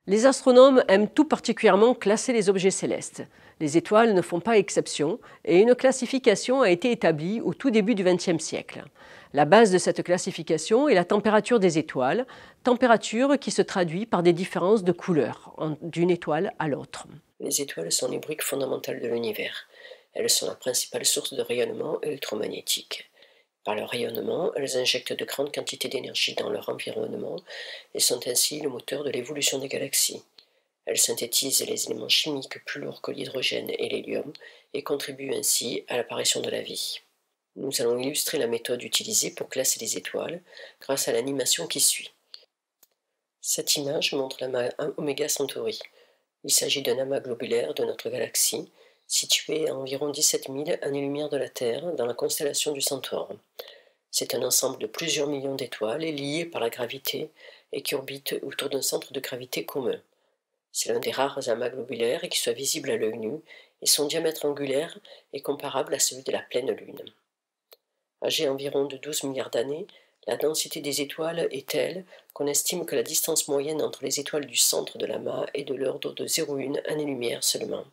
Les astronomes aiment tout particulièrement classer les objets célestes. Les étoiles ne font pas exception et une classification a été établie au tout début du XXe siècle. La base de cette classification est la température des étoiles, température qui se traduit par des différences de couleur d'une étoile à l'autre. Les étoiles sont les briques fondamentales de l'univers. Elles sont la principale source de rayonnement électromagnétique. Par leur rayonnement, elles injectent de grandes quantités d'énergie dans leur environnement et sont ainsi le moteur de l'évolution des galaxies. Elles synthétisent les éléments chimiques plus lourds que l'hydrogène et l'hélium et contribuent ainsi à l'apparition de la vie. Nous allons illustrer la méthode utilisée pour classer les étoiles grâce à l'animation qui suit. Cette image montre l'amas Oméga Centauri. Il s'agit d'un amas globulaire de notre galaxie, situé à environ 17 000 années-lumière de la Terre dans la constellation du Centaure. C'est un ensemble de plusieurs millions d'étoiles liées par la gravité et qui orbitent autour d'un centre de gravité commun. C'est l'un des rares amas globulaires qui soit visible à l'œil nu et son diamètre angulaire est comparable à celui de la pleine Lune. Âgé environ de 12 milliards d'années, la densité des étoiles est telle qu'on estime que la distance moyenne entre les étoiles du centre de l'amas est de l'ordre de 0,1 année-lumière seulement.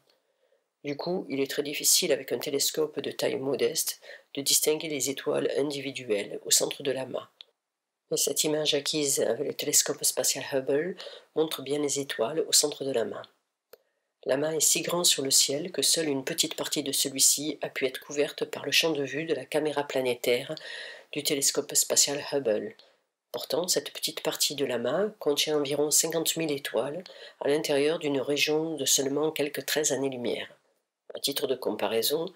Du coup, il est très difficile avec un télescope de taille modeste de distinguer les étoiles individuelles au centre de l'amas. Mais cette image acquise avec le télescope spatial Hubble montre bien les étoiles au centre de l'amas. L'amas est si grand sur le ciel que seule une petite partie de celui-ci a pu être couverte par le champ de vue de la caméra planétaire du télescope spatial Hubble. Pourtant, cette petite partie de l'amas contient environ 50 000 étoiles à l'intérieur d'une région de seulement quelques 13 années-lumière. À titre de comparaison,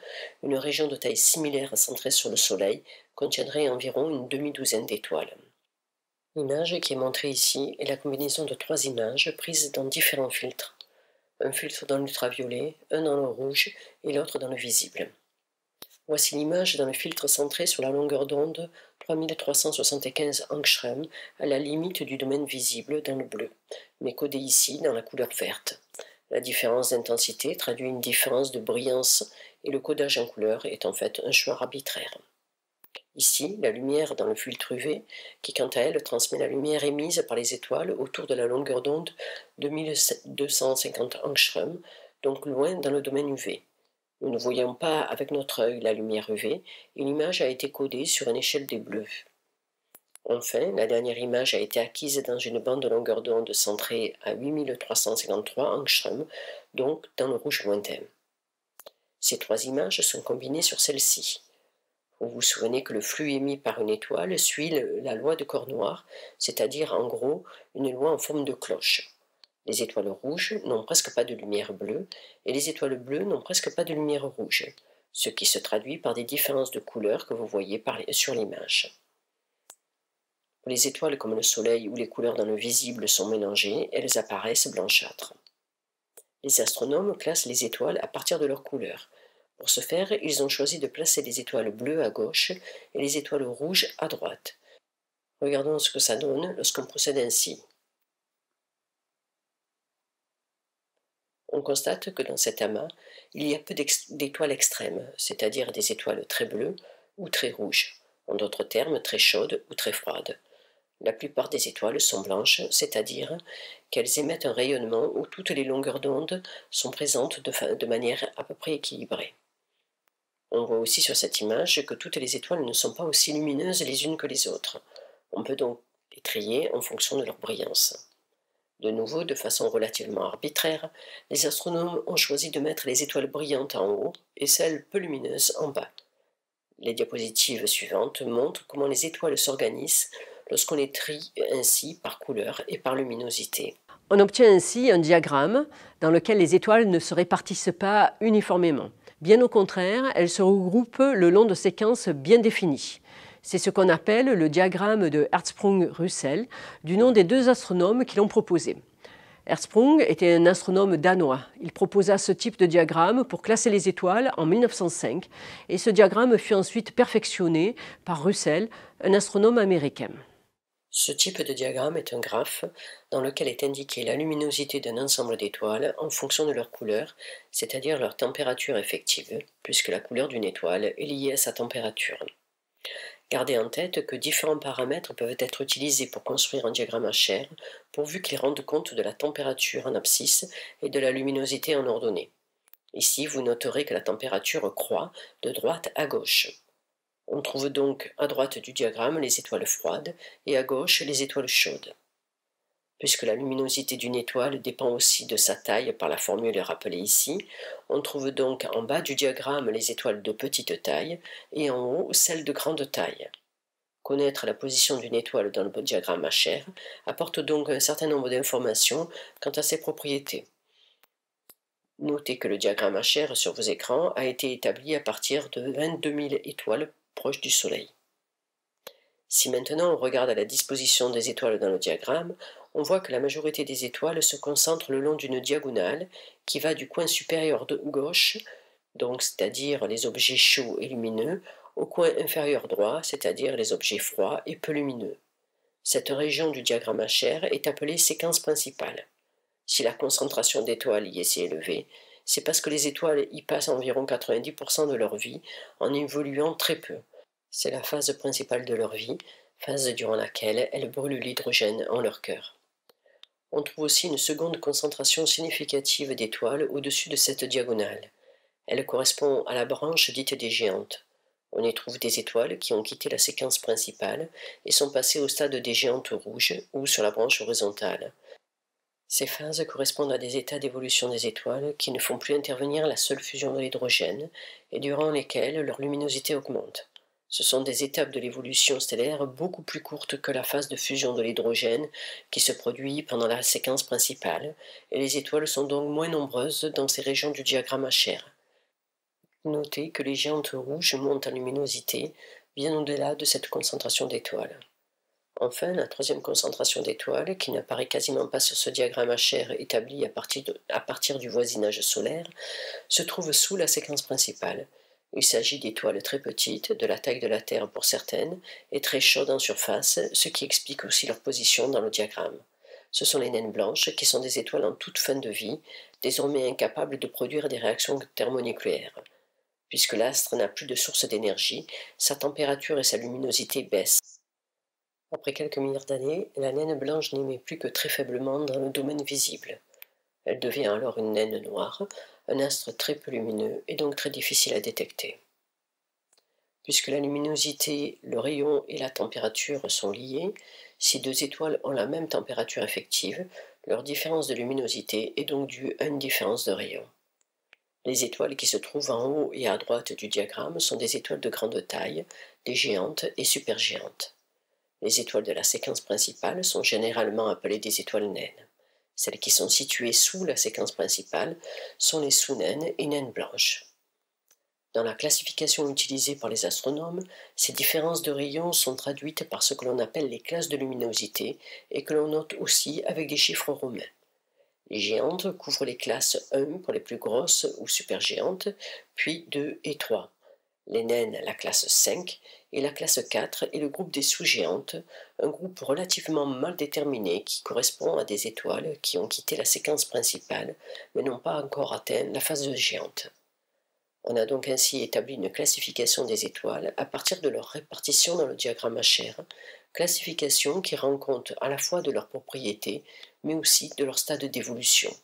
une région de taille similaire centrée sur le Soleil contiendrait environ une demi-douzaine d'étoiles. L'image qui est montrée ici est la combinaison de 3 images prises dans différents filtres. Un filtre dans l'ultraviolet, un dans le rouge et l'autre dans le visible. Voici l'image dans le filtre centré sur la longueur d'onde 3375 angström à la limite du domaine visible dans le bleu, mais codé ici dans la couleur verte. La différence d'intensité traduit une différence de brillance et le codage en couleur est en fait un choix arbitraire. Ici, la lumière dans le filtre UV, qui quant à elle transmet la lumière émise par les étoiles autour de la longueur d'onde de 1250 angström, donc loin dans le domaine UV. Nous ne voyons pas avec notre œil la lumière UV et l'image a été codée sur une échelle des bleus. Enfin, la dernière image a été acquise dans une bande de longueur d'onde centrée à 8353 angström, donc dans le rouge lointain. Ces 3 images sont combinées sur celle-ci. Vous vous souvenez que le flux émis par une étoile suit la loi de Cornoire, c'est-à-dire en gros une loi en forme de cloche. Les étoiles rouges n'ont presque pas de lumière bleue et les étoiles bleues n'ont presque pas de lumière rouge, ce qui se traduit par des différences de couleurs que vous voyez sur l'image. Pour les étoiles comme le Soleil où les couleurs dans le visible sont mélangées, elles apparaissent blanchâtres. Les astronomes classent les étoiles à partir de leurs couleurs. Pour ce faire, ils ont choisi de placer les étoiles bleues à gauche et les étoiles rouges à droite. Regardons ce que ça donne lorsqu'on procède ainsi. On constate que dans cet amas, il y a peu d'étoiles extrêmes, c'est-à-dire des étoiles très bleues ou très rouges, en d'autres termes très chaudes ou très froides. La plupart des étoiles sont blanches, c'est-à-dire qu'elles émettent un rayonnement où toutes les longueurs d'onde sont présentes de manière à peu près équilibrée. On voit aussi sur cette image que toutes les étoiles ne sont pas aussi lumineuses les unes que les autres. On peut donc les trier en fonction de leur brillance. De nouveau, de façon relativement arbitraire, les astronomes ont choisi de mettre les étoiles brillantes en haut et celles peu lumineuses en bas. Les diapositives suivantes montrent comment les étoiles s'organisent lorsqu'on les trie ainsi par couleur et par luminosité. On obtient ainsi un diagramme dans lequel les étoiles ne se répartissent pas uniformément. Bien au contraire, elles se regroupent le long de séquences bien définies. C'est ce qu'on appelle le diagramme de Hertzsprung-Russell, du nom des 2 astronomes qui l'ont proposé. Hertzsprung était un astronome danois. Il proposa ce type de diagramme pour classer les étoiles en 1905 et ce diagramme fut ensuite perfectionné par Russell, un astronome américain. Ce type de diagramme est un graphe dans lequel est indiquée la luminosité d'un ensemble d'étoiles en fonction de leur couleur, c'est-à-dire leur température effective, puisque la couleur d'une étoile est liée à sa température. Gardez en tête que différents paramètres peuvent être utilisés pour construire un diagramme H-R, pourvu qu'ils rendent compte de la température en abscisse et de la luminosité en ordonnée. Ici, vous noterez que la température croît de droite à gauche. On trouve donc à droite du diagramme les étoiles froides et à gauche les étoiles chaudes. Puisque la luminosité d'une étoile dépend aussi de sa taille par la formule rappelée ici, on trouve donc en bas du diagramme les étoiles de petite taille et en haut celles de grande taille. Connaître la position d'une étoile dans le diagramme H-R apporte donc un certain nombre d'informations quant à ses propriétés. Notez que le diagramme H-R sur vos écrans a été établi à partir de 22 000 étoiles proches du Soleil. Si maintenant on regarde à la disposition des étoiles dans le diagramme, on voit que la majorité des étoiles se concentrent le long d'une diagonale qui va du coin supérieur de gauche, donc c'est-à-dire les objets chauds et lumineux, au coin inférieur droit, c'est-à-dire les objets froids et peu lumineux. Cette région du diagramme H-R est appelée séquence principale. Si la concentration d'étoiles y est si élevée, c'est parce que les étoiles y passent environ 90% de leur vie en évoluant très peu. C'est la phase principale de leur vie, phase durant laquelle elles brûlent l'hydrogène en leur cœur. On trouve aussi une seconde concentration significative d'étoiles au-dessus de cette diagonale. Elle correspond à la branche dite des géantes. On y trouve des étoiles qui ont quitté la séquence principale et sont passées au stade des géantes rouges ou sur la branche horizontale. Ces phases correspondent à des états d'évolution des étoiles qui ne font plus intervenir la seule fusion de l'hydrogène et durant lesquelles leur luminosité augmente. Ce sont des étapes de l'évolution stellaire beaucoup plus courtes que la phase de fusion de l'hydrogène qui se produit pendant la séquence principale, et les étoiles sont donc moins nombreuses dans ces régions du diagramme H-R. Notez que les géantes rouges montent en luminosité bien au-delà de cette concentration d'étoiles. Enfin, la troisième concentration d'étoiles, qui n'apparaît quasiment pas sur ce diagramme H-R établi à partir du voisinage solaire, se trouve sous la séquence principale. Il s'agit d'étoiles très petites, de la taille de la Terre pour certaines, et très chaudes en surface, ce qui explique aussi leur position dans le diagramme. Ce sont les naines blanches, qui sont des étoiles en toute fin de vie, désormais incapables de produire des réactions thermonucléaires. Puisque l'astre n'a plus de source d'énergie, sa température et sa luminosité baissent. Après quelques milliards d'années, la naine blanche n'émet plus que très faiblement dans le domaine visible. Elle devient alors une naine noire, un astre très peu lumineux et donc très difficile à détecter. Puisque la luminosité, le rayon et la température sont liés, si deux étoiles ont la même température effective, leur différence de luminosité est donc due à une différence de rayon. Les étoiles qui se trouvent en haut et à droite du diagramme sont des étoiles de grande taille, des géantes et supergéantes. Les étoiles de la séquence principale sont généralement appelées des étoiles naines. Celles qui sont situées sous la séquence principale sont les sous-naines et naines blanches. Dans la classification utilisée par les astronomes, ces différences de rayons sont traduites par ce que l'on appelle les classes de luminosité et que l'on note aussi avec des chiffres romains. Les géantes couvrent les classes 1 pour les plus grosses ou supergéantes, puis 2 et 3. Les naines la classe 5 et la classe 4 est le groupe des sous-géantes, un groupe relativement mal déterminé qui correspond à des étoiles qui ont quitté la séquence principale mais n'ont pas encore atteint la phase de géante. On a donc ainsi établi une classification des étoiles à partir de leur répartition dans le diagramme H-R, classification qui rend compte à la fois de leurs propriétés mais aussi de leur stade d'évolution.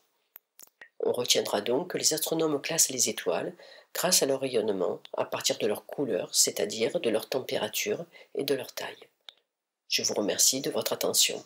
On retiendra donc que les astronomes classent les étoiles grâce à leur rayonnement à partir de leur couleur, c'est-à-dire de leur température et de leur taille. Je vous remercie de votre attention.